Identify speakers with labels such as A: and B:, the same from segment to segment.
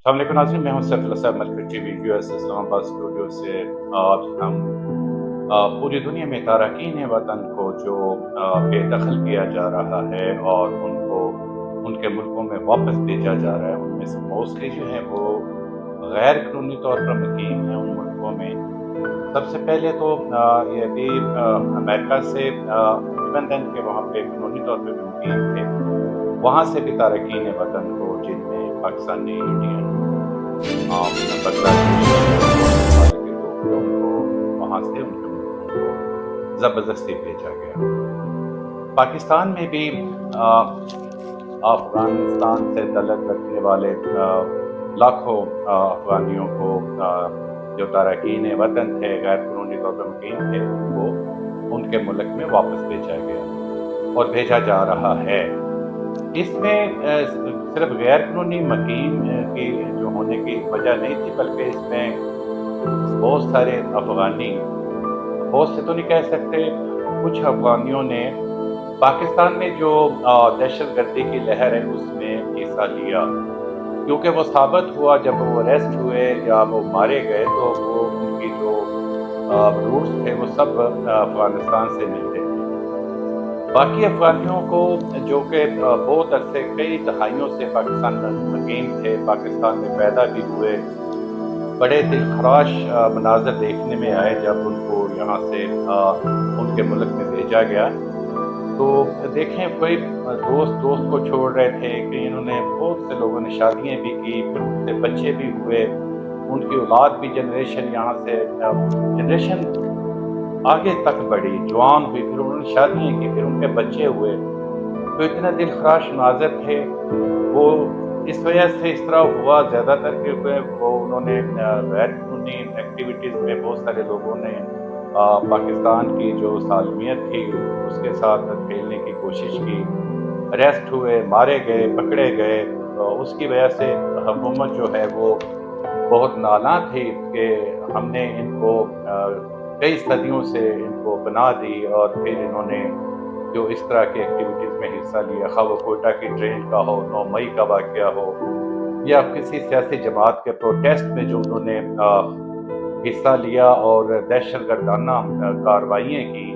A: السلام علیکم ناظرین، میں ہوں سیف اللہ صاحب milk T V U S اسلام آباد اسٹوڈیو سے۔ آج ہم پوری دنیا میں تارکین وطن کو جو بے دخل کیا جا رہا ہے اور ان کے ملکوں میں واپس بھیجا جا رہا ہے، ان میں سے موسٹلی جو ہیں وہ غیر قانونی طور پر مقیم ہیں ان ملکوں میں۔ سب سے پہلے تو یہ بھی امریکہ سے ایون دین کے وہاں پہ قانونی طور پہ بھی مقیم تھے، وہاں سے بھی تارکین وطن کو، جن میں پاکستانی، انڈین، بنگلہ دیشی اور نیپال کے لوگ تھے، ان کو وہاں سے ان کے ملکوں کو زبردستی بھیجا گیا۔ پاکستان میں بھی افغانستان سے تعلق رکھنے والے لاکھوں افغانیوں کو، جو تارکین وطن تھے، غیر قانونی طور پر مقیم تھے، ان کو ان کے ملک میں واپس بھیجا گیا اور بھیجا جا رہا ہے۔ اس میں صرف غیر قانونی مقیم کی جو ہونے کی وجہ نہیں تھی، بلکہ اس میں بہت سارے افغانی، بہت سے تو نہیں کہہ سکتے، کچھ افغانیوں نے پاکستان میں جو دہشت گردی کی لہر ہے اس میں حصہ لیا، کیونکہ وہ ثابت ہوا جب وہ اریسٹ ہوئے یا وہ مارے گئے تو وہ ان کی جو روٹس تھے وہ سب افغانستان سے ملتے تھے۔ باقی افغانیوں کو جو کہ بہت عرصے، کئی دہائیوں سے پاکستان میں مقیم تھے، پاکستان میں پیدا بھی ہوئے، بڑے دلخراش مناظر دیکھنے میں آئے جب ان کو یہاں سے ان کے ملک میں بھیجا گیا۔ تو دیکھیں، کوئی دوست کو چھوڑ رہے تھے کہ انہوں نے، بہت سے لوگوں نے شادیاں بھی کی، پھر ان سے بچے بھی ہوئے، ان کی اولاد بھی جنریشن یہاں سے جنریشن آگے تک بڑھی، جوان ہوئی، پھر انہوں نے شادیاں کی، پھر ان کے بچے ہوئے، تو اتنا دل خراش مناظر تھے وہ۔ اس وجہ سے اس طرح ہوا زیادہ تر کہ وہ انہوں نے غیر قانونی ایکٹیویٹیز میں بہت سارے لوگوں نے پاکستان کی جو سالمیت تھی اس کے ساتھ کھیلنے کی کوشش کی، اریسٹ ہوئے، مارے گئے، پکڑے گئے۔ اس کی وجہ سے حکومت جو ہے وہ بہت نالاں تھی کہ ہم نے ان کو کئی صدیوں سے ان کو بنا دی، اور پھر انہوں نے جو اس طرح کی ایکٹیویٹیز میں حصہ لیا، خواہ وہ کوئٹہ کی ٹرین کا ہو، 9 مئی کا واقعہ ہو، یا کسی سیاسی جماعت کے پروٹیسٹ میں جو انہوں نے حصہ لیا اور دہشت گردانہ کارروائیاں کی،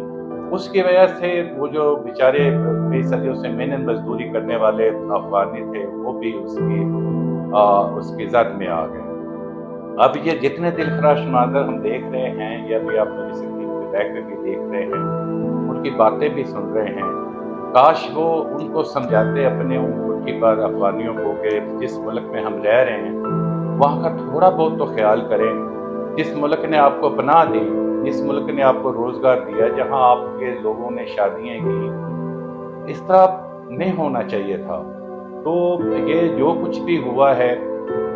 A: اس کی وجہ سے وہ جو بیچارے کئی صدیوں سے محنت مزدوری کرنے والے افغانی تھے وہ بھی اس کی زد میں آ گئے۔ اب یہ جتنے دل خراش مناظر ہم دیکھ رہے ہیں، یا بھی آپ میری سکرین پہ بیک پہ بھی دیکھ رہے ہیں، ان کی باتیں بھی سن رہے ہیں، کاش وہ ان کو سمجھاتے اپنے ان مٹھی پر افغانیوں کو کہ جس ملک میں ہم رہ رہے ہیں وہاں کا تھوڑا بہت تو خیال کریں۔ جس ملک نے آپ کو پناہ دی، جس ملک نے آپ کو روزگار دیا، جہاں آپ کے لوگوں نے شادیاں کی، اس طرح نہیں ہونا چاہیے تھا۔ تو یہ جو کچھ بھی ہوا ہے،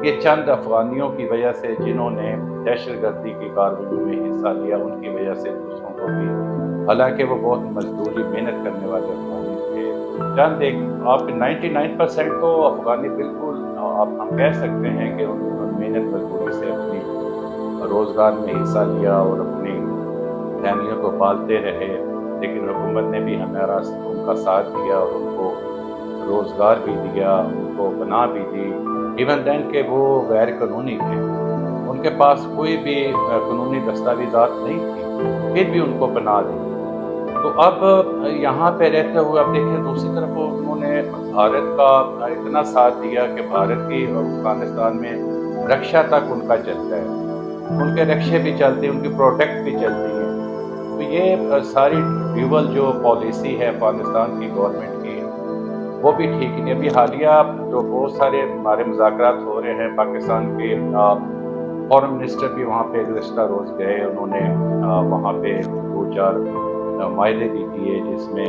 A: یہ چند افغانیوں کی وجہ سے جنہوں نے دہشت گردی کی کارروائیوں میں حصہ لیا، ان کی وجہ سے دوسروں کو بھی، حالانکہ وہ بہت مزدوری محنت کرنے والے افغانی تھے، چند ایک، آپ 99% تو افغانی بالکل آپ ہم کہہ سکتے ہیں کہ انہوں نے محنت مزدوری سے اپنی روزگار میں حصہ لیا اور اپنی فیملیوں کو پالتے رہے، لیکن حکومت نے بھی ہمارا ان کا ساتھ دیا اور ان کو روزگار بھی دیا، ان کو پناہ بھی دی، ایون دین کہ وہ غیر قانونی تھے، ان کے پاس کوئی بھی قانونی دستاویزات نہیں تھی، پھر بھی ان کو پناہ دی۔ تو اب یہاں پہ رہتے ہوئے اب دیکھیں دوسری طرف انہوں نے بھارت کا اتنا ساتھ دیا کہ بھارت کی اور افغانستان میں رکشا تک ان کا چلتا ہے، ان کے رکشے بھی چلتے ہیں، ان کی پروڈکٹ بھی چلتی ہیں۔ تو یہ ساری ڈیول جو پالیسی ہے افغانستان کی گورنمنٹ کی، وہ بھی ٹھیک نہیں۔ ابھی حالیہ جو بہت سارے ہمارے مذاکرات ہو رہے ہیں، پاکستان کے فورن منسٹر بھی وہاں پہ گزشتہ روز گئے، انہوں نے وہاں پہ 2-4 معاہدے بھی کیے، جس میں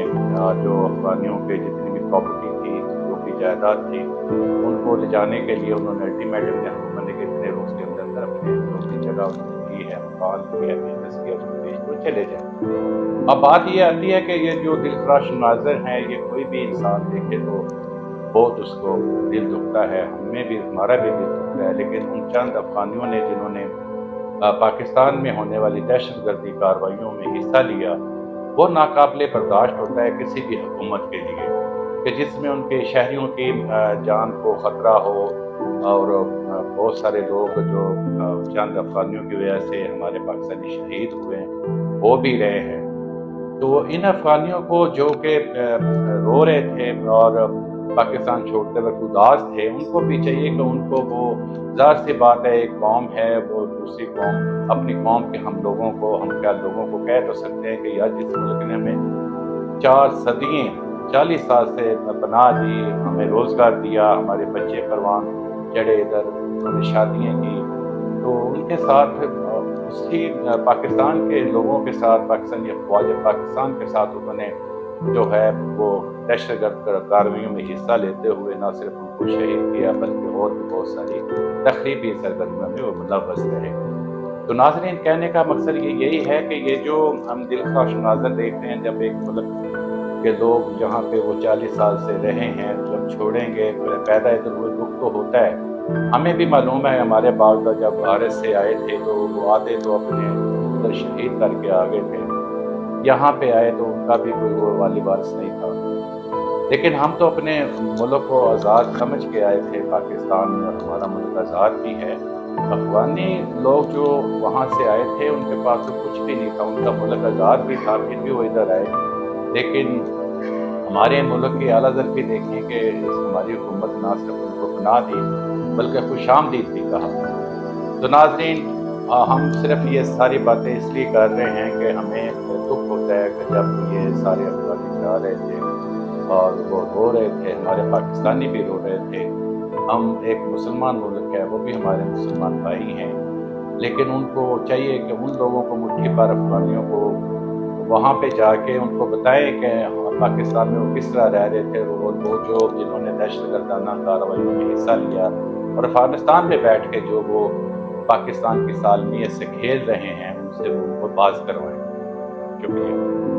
A: جو افغانیوں کے جتنی بھی پراپرٹی تھی، جو بھی جائیداد تھی، ان کو لے جانے کے لیے انہوں نے الٹیمیٹم دیا حکومت نے کہ اتنے روز کے اندر اندر اپنے جو بھی جگہ انہوں نے لی ہے، مکان لی ہے، بزنس کیا، اس کو بیچ دو، چلے جائیں۔ اب بات یہ آتی ہے کہ یہ جو دل خراش مناظر ہیں، یہ کوئی بھی انسان دیکھے تو بہت اس کو دل دکھتا ہے، ہمیں بھی، ہمارا بھی دل دکھتا ہے، لیکن ان چند افغانیوں نے جنہوں نے پاکستان میں ہونے والی دہشت گردی کارروائیوں میں حصہ لیا، وہ ناقابل برداشت ہوتا ہے کسی بھی حکومت کے لیے کہ جس میں ان کے شہریوں کی جان کو خطرہ ہو، اور بہت سارے لوگ جو چند افغانیوں کی وجہ سے ہمارے پاکستانی شہید ہوئے ہیں، ہو بھی رہے ہیں۔ تو ان افغانیوں کو جو کہ رو رہے تھے اور پاکستان چھوڑتے وقت اداس تھے، ان کو بھی چاہیے کہ ان کو وہ ظاہر سی بات ہے، ایک قوم ہے وہ دوسری قوم اپنی قوم کے ہم لوگوں کو، ہم کیا لوگوں کو کہہ تو سکتے ہیں کہ یار جس ملک نے ہمیں 4 صدییں 40 سال سے پناہ دی، ہمیں روزگار دیا، ہمارے بچے پروان چڑھے ادھر، انہوں نے شادیاں کی، تو ان کے ساتھ اسی پاکستان کے لوگوں کے ساتھ، پاکستانی افواج پاکستان کے ساتھ انہوں نے جو ہے وہ دہشت گرد کارروائیوں میں حصہ لیتے ہوئے نہ صرف ان کو شہید کیا بلکہ اور بھی بہت ساری تخریبی سرگرمیوں میں وہ ملوث رہے۔ تو ناظرین، کہنے کا مقصد یہی ہے کہ یہ جو ہم دلخواش مناظر دیکھتے ہیں جب ایک ملک کے لوگ جہاں پہ وہ 40 سال سے رہے ہیں جب چھوڑیں گے، پیدا ادھر ہوئے، دکھ تو ہوتا ہے۔ ہمیں بھی معلوم ہے ہمارے باپ دادا جب بھارت سے آئے تھے تو وہ آتے تو اپنے ادھر شہید کر کے آگے تھے، یہاں پہ آئے تو ان کا بھی کوئی وہ والی وارث نہیں تھا، لیکن ہم تو اپنے ملک کو آزاد سمجھ کے آئے تھے پاکستان میں، اور ہمارا ملک آزاد بھی ہے۔ افغانی لوگ جو وہاں سے آئے تھے ان کے پاس تو کچھ بھی نہیں تھا، ان کا ملک آزاد بھی تھا، پھر بھی وہ ادھر آئے، لیکن ہمارے ملک کی اعلیٰ حضرت بھی دیکھیں کہ ہماری حکومت نہ صرف ان کو پناہ دی بلکہ خوش آمدید بھی کہا۔ تو ناظرین، ہم صرف یہ ساری باتیں اس لیے کر رہے ہیں کہ ہمیں دکھ ہوتا ہے کہ جب یہ سارے افغانی جا رہے تھے اور وہ رو رہے تھے، ہمارے پاکستانی بھی رو رہے تھے، ہم ایک مسلمان ملک ہے، وہ بھی ہمارے مسلمان بھائی ہیں، لیکن ان کو چاہیے کہ ان لوگوں کو مٹھی بھر افغانیوں کو وہاں پہ جا کے ان کو بتائیں کہ پاکستان میں وہ کس طرح رہ رہے تھے، وہ لوگ جو جنہوں نے دہشت گردانہ کارروائیوں میں حصہ لیا، اور افغانستان میں بیٹھ کے جو وہ پاکستان کی سالمیت سے کھیل رہے ہیں ان سے وہ باز کروائیں۔ شکریہ۔